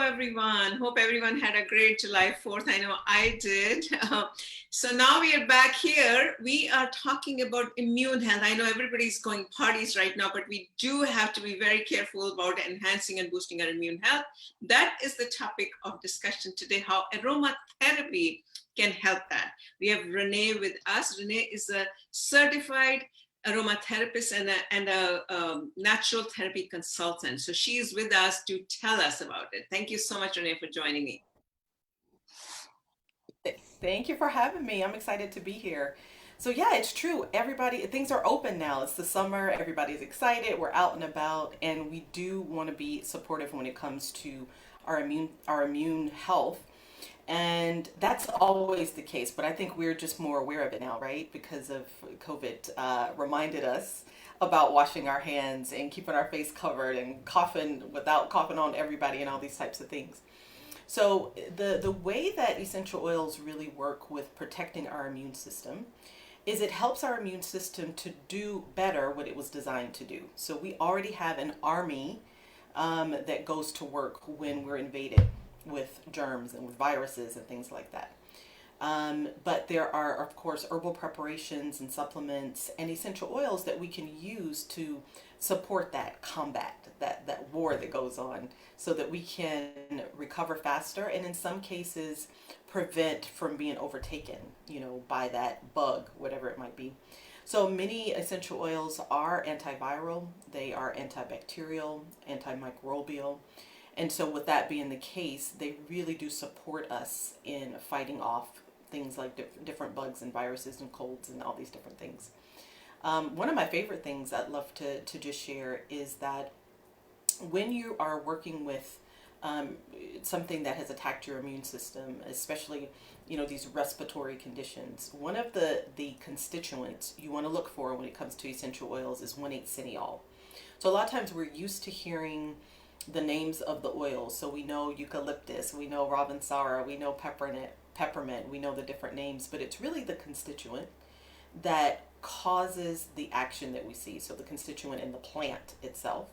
everyone. Hope everyone had a great July 4th. I know I did. So now we are back here. We are talking about immune health. I know everybody's going parties right now, but we do have to be very careful about enhancing and boosting our immune health. That is the topic of discussion today, how aromatherapy can help that. We have Renee with us. Renee is a certified aromatherapist and a natural therapy consultant. So she is with us to tell us about it. Thank you so much, Renee, for joining me. Thank you for having me. I'm excited to be here. So yeah, it's true. Everybody, things are open now. It's the summer. Everybody's excited. We're out and about, and we do want to be supportive when it comes to our immune health. And that's always the case, but I think we're just more aware of it now, right? Because of COVID, reminded us about washing our hands and keeping our face covered and coughing without coughing on everybody and all these types of things. So the way that essential oils really work with protecting our immune system is it helps our immune system to do better what it was designed to do. So we already have an army that goes to work when we're invaded with germs and with viruses and things like that. But there are, of course, herbal preparations and supplements and essential oils that we can use to support that combat, that war that goes on, so that we can recover faster and in some cases prevent from being overtaken, by that bug, whatever it might be. So many essential oils are antiviral, they are antibacterial, antimicrobial. And so, with that being the case, they really do support us in fighting off things like different bugs and viruses and colds and all these different things. One of my favorite things I'd love to just share is that when you are working with something that has attacked your immune system, especially these respiratory conditions, one of the constituents you want to look for when it comes to essential oils is 1,8-cineol. So a lot of times we're used to hearing the names of the oils. So we know eucalyptus, we know ravensara, we know peppermint, we know the different names, but it's really the constituent that causes the action that we see. So the constituent in the plant itself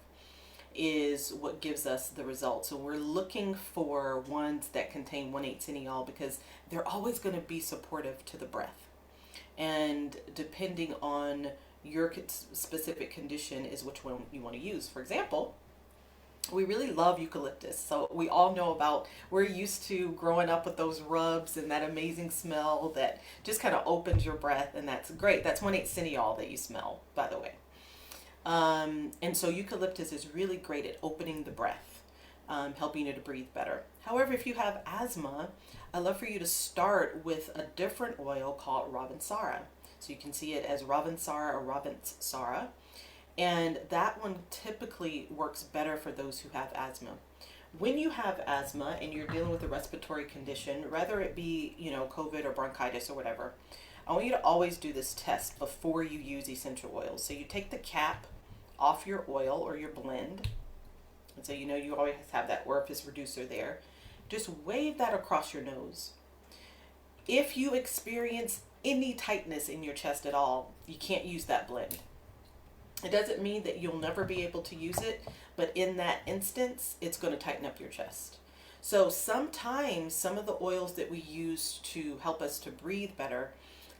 is what gives us the result. So we're looking for ones that contain 1,8-cineol because they're always going to be supportive to the breath. And depending on your specific condition is which one you want to use. For example, we really love eucalyptus. So we all know we're used to growing up with those rubs and that amazing smell that just kind of opens your breath, and that's great. That's 1,8-cineol that you smell, by the way. And so eucalyptus is really great at opening the breath, helping you to breathe better. However, if you have asthma, I'd love for you to start with a different oil called ravensara. So you can see it as ravensara or ravensara. And that one typically works better for those who have asthma. When you have asthma and you're dealing with a respiratory condition, whether it be, COVID or bronchitis or whatever, I want you to always do this test before you use essential oils. So you take the cap off your oil or your blend. And so you always have that orifice reducer there. Just wave that across your nose. If you experience any tightness in your chest at all, you can't use that blend. It doesn't mean that you'll never be able to use it, but in that instance, it's going to tighten up your chest. So sometimes some of the oils that we use to help us to breathe better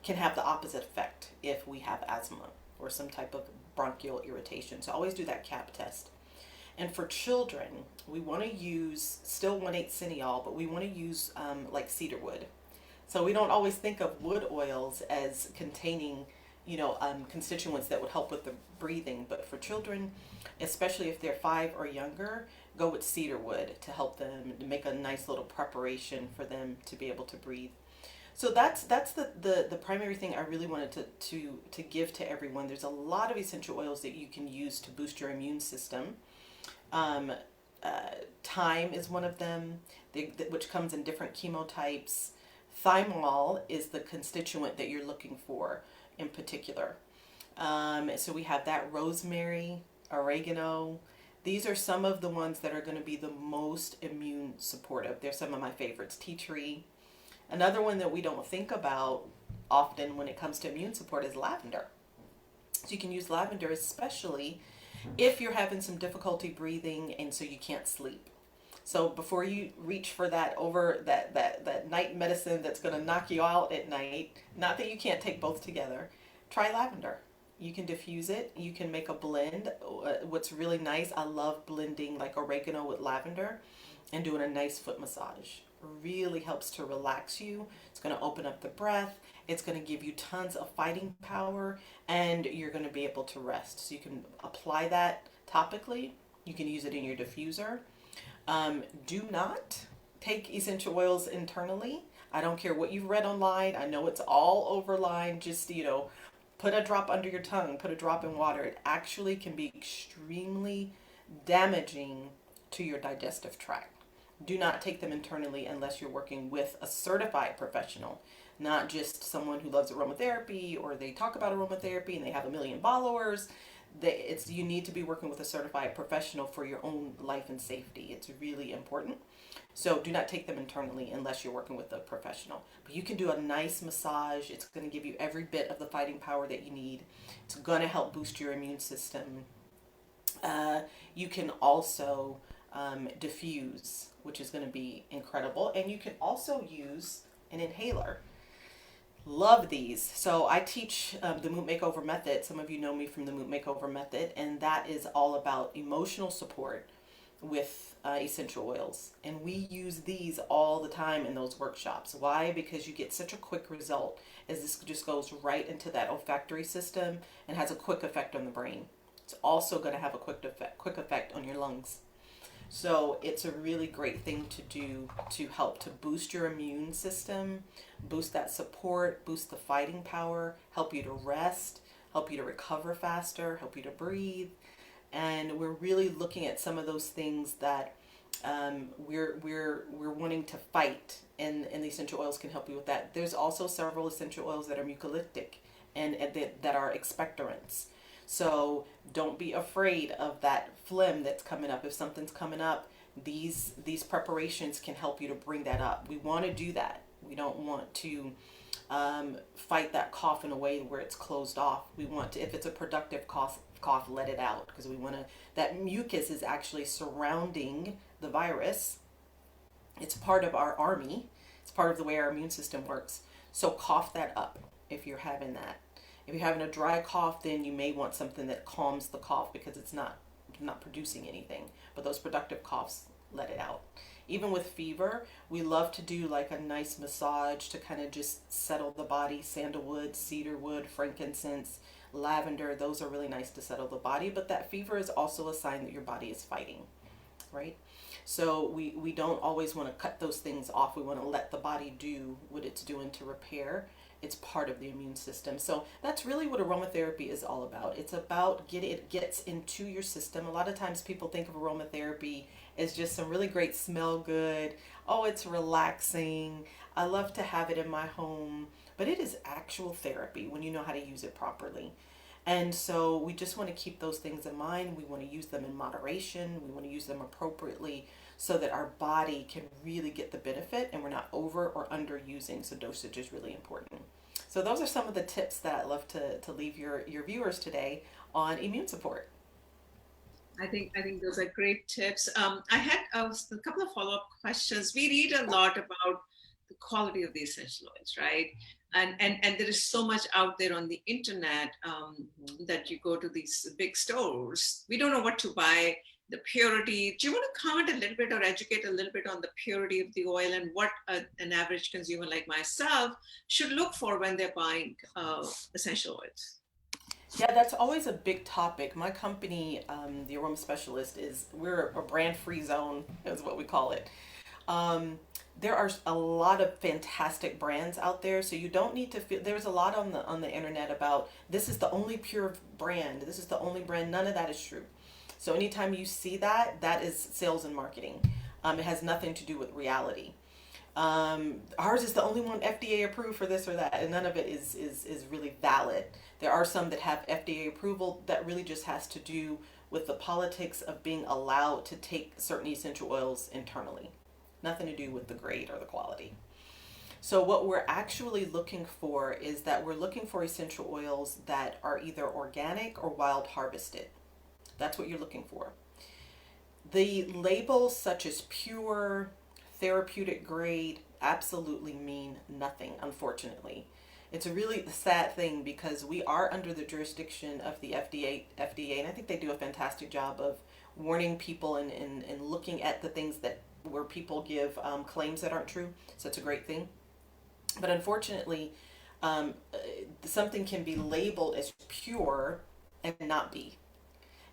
can have the opposite effect if we have asthma or some type of bronchial irritation. So always do that cap test. And for children, we want to use still 1,8-cineol, but we want to use like cedarwood. So we don't always think of wood oils as containing constituents that would help with the breathing. But for children, especially if they're 5 or younger, go with cedarwood to help them to make a nice little preparation for them to be able to breathe. So that's the primary thing I really wanted to give to everyone. There's a lot of essential oils that you can use to boost your immune system. Thyme is one of them, which comes in different chemotypes. Thymol is the constituent that you're looking for in particular. So we have that rosemary, oregano. These are some of the ones that are going to be the most immune supportive. They're some of my favorites. Tea tree. Another one that we don't think about often when it comes to immune support is lavender. So you can use lavender especially if you're having some difficulty breathing and so you can't sleep. So before you reach for that over that night medicine that's going to knock you out at night, not that you can't take both together, try lavender. You can diffuse it. You can make a blend. What's really nice, I love blending like oregano with lavender and doing a nice foot massage. Really helps to relax you. It's going to open up the breath. It's going to give you tons of fighting power, and you're going to be able to rest. So you can apply that topically. You can use it in your diffuser. Do not take essential oils internally. I don't care what you've read online. I know it's all over line. Just, put a drop under your tongue, put a drop in water. It actually can be extremely damaging to your digestive tract. Do not take them internally unless you're working with a certified professional, not just someone who loves aromatherapy or they talk about aromatherapy and they have a million followers. You need to be working with a certified professional for your own life and safety. It's really important. So do not take them internally unless you're working with a professional. But you can do a nice massage. It's going to give you every bit of the fighting power that you need. It's going to help boost your immune system. You can also diffuse, which is going to be incredible. And you can also use an inhaler. Love these. So I teach the Mood Makeover Method. Some of you know me from the Mood Makeover Method, and that is all about emotional support with essential oils. And we use these all the time in those workshops. Why? Because you get such a quick result, as this just goes right into that olfactory system and has a quick effect on the brain. It's also going to have a quick effect on your lungs. So it's a really great thing to do to help to boost your immune system, boost that support, boost the fighting power, help you to rest, help you to recover faster, help you to breathe. And we're really looking at some of those things that we're wanting to fight, and the essential oils can help you with that. There's also several essential oils that are mucolytic and that are expectorants. So don't be afraid of that phlegm that's coming up. If something's coming up, these preparations can help you to bring that up. We want to do that. We don't want to fight that cough in a way where it's closed off. We want to, if it's a productive cough, let it out, because we want to, that mucus is actually surrounding the virus. It's part of our army. It's part of the way our immune system works. So cough that up if you're having that. If you're having a dry cough, then you may want something that calms the cough because it's not producing anything. But those productive coughs, let it out. Even with fever, we love to do like a nice massage to kind of just settle the body. Sandalwood, cedarwood, frankincense, lavender, those are really nice to settle the body. But that fever is also a sign that your body is fighting, right? So we don't always want to cut those things off. We want to let the body do what it's doing to repair. It's part of the immune system. So that's really what aromatherapy is all about. It's about it gets into your system. A lot of times people think of aromatherapy as just some really great smell good. Oh, it's relaxing. I love to have it in my home. But it is actual therapy when you know how to use it properly. And so we just want to keep those things in mind. We want to use them in moderation. We want to use them appropriately so that our body can really get the benefit and we're not over or under using. So dosage is really important. So those are some of the tips that I'd love to leave your viewers today on immune support. I think those are great tips. I had a couple of follow-up questions. We read a lot about the quality of the essential oils, right? And there is so much out there on the internet that you go to these big stores. We don't know what to buy, the purity. Do you want to comment a little bit or educate a little bit on the purity of the oil and what an average consumer like myself should look for when they're buying essential oils? Yeah, that's always a big topic. My company, the Aroma Specialist, we're a brand-free zone, is what we call it. Um, there are a lot of fantastic brands out there, so you don't need to feel. There's a lot on the internet about this is the only pure brand. This is the only brand. None of that is true. So anytime you see that, that is sales and marketing. It has nothing to do with reality. Ours is the only one FDA approved for this or that, and none of it is really valid. There are some that have FDA approval that really just has to do with the politics of being allowed to take certain essential oils internally. Nothing to do with the grade or the quality. So what we're actually looking for is that we're looking for essential oils that are either organic or wild harvested. That's what you're looking for. The labels such as pure, therapeutic grade absolutely mean nothing, unfortunately. It's a really sad thing because we are under the jurisdiction of the FDA, and I think they do a fantastic job of warning people and looking at the things that where people give claims that aren't true. So it's a great thing. But unfortunately, um, uh, something can be labeled as pure and not be.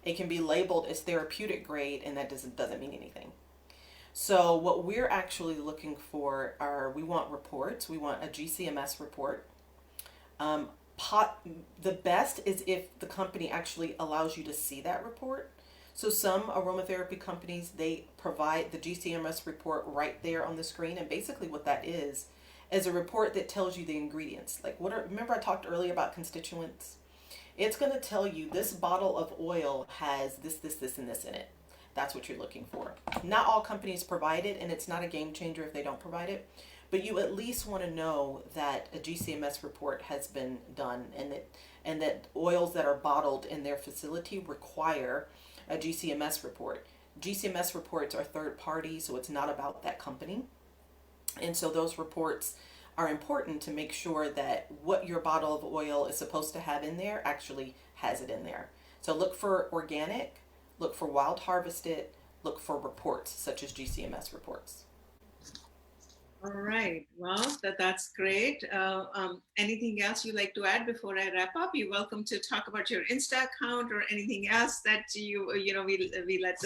It can be labeled as therapeutic grade, and that doesn't mean anything. So what we're actually looking for are we want reports. We want a GCMS report. Um, pot, the best is if the company actually allows you to see that report. So some aromatherapy companies they provide the GCMS report right there on the screen, and basically what that is a report that tells you the ingredients. Like what are remember I talked earlier about constituents? It's going to tell you this bottle of oil has this, and this in it. That's what you're looking for. Not all companies provide it, and it's not a game changer if they don't provide it. But you at least want to know that a GCMS report has been done, and that oils that are bottled in their facility require a GCMS report. GCMS reports are third party, so it's not about that company. And so those reports are important to make sure that what your bottle of oil is supposed to have in there actually has it in there. So look for organic, look for wild harvested, look for reports such as GCMS reports. All right. Well, that's great. Anything else you'd like to add before I wrap up? You're welcome to talk about your Insta account or anything else that we let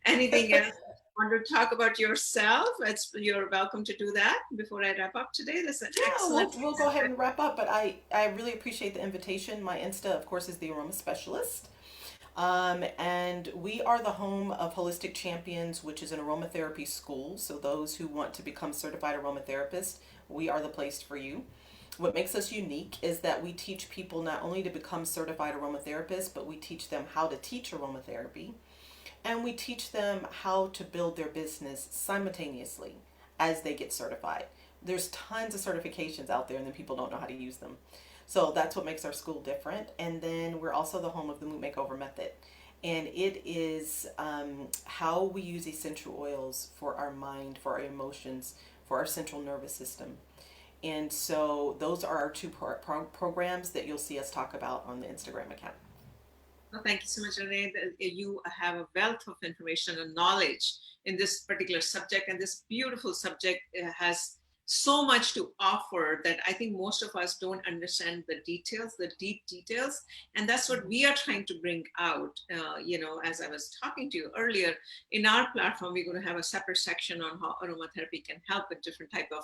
anything else. Want to talk about yourself? You're welcome to do that before I wrap up today. That's an Yeah, excellent. we'll go ahead and wrap up, but I really appreciate the invitation. My Insta, of course, is the Aroma Specialist. And we are the home of Holistic Champions, which is an aromatherapy school. So those who want to become certified aromatherapist, we are the place for you. What makes us unique is that we teach people not only to become certified aromatherapists, but we teach them how to teach aromatherapy, and we teach them how to build their business simultaneously as they get certified. There's tons of certifications out there, and then people don't know how to use them. So that's what makes our school different. And then we're also the home of the Mood Makeover Method. And it is how we use essential oils for our mind, for our emotions, for our central nervous system. And so those are our two programs that you'll see us talk about on the Instagram account. Well, thank you so much, Renee. You have a wealth of information and knowledge in this particular subject, and this beautiful subject has so much to offer that I think most of us don't understand the details, the deep details, and that's what we are trying to bring out. As I was talking to you earlier, in our platform, we're going to have a separate section on how aromatherapy can help with different type of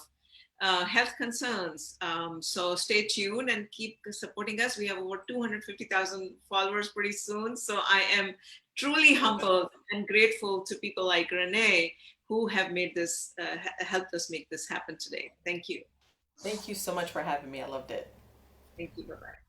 health concerns. So stay tuned and keep supporting us. We have over 250,000 followers pretty soon. So I am truly humbled and grateful to people like Renee who have made this, helped us make this happen today. Thank you. Thank you so much for having me. I loved it. Thank you. Bye-bye.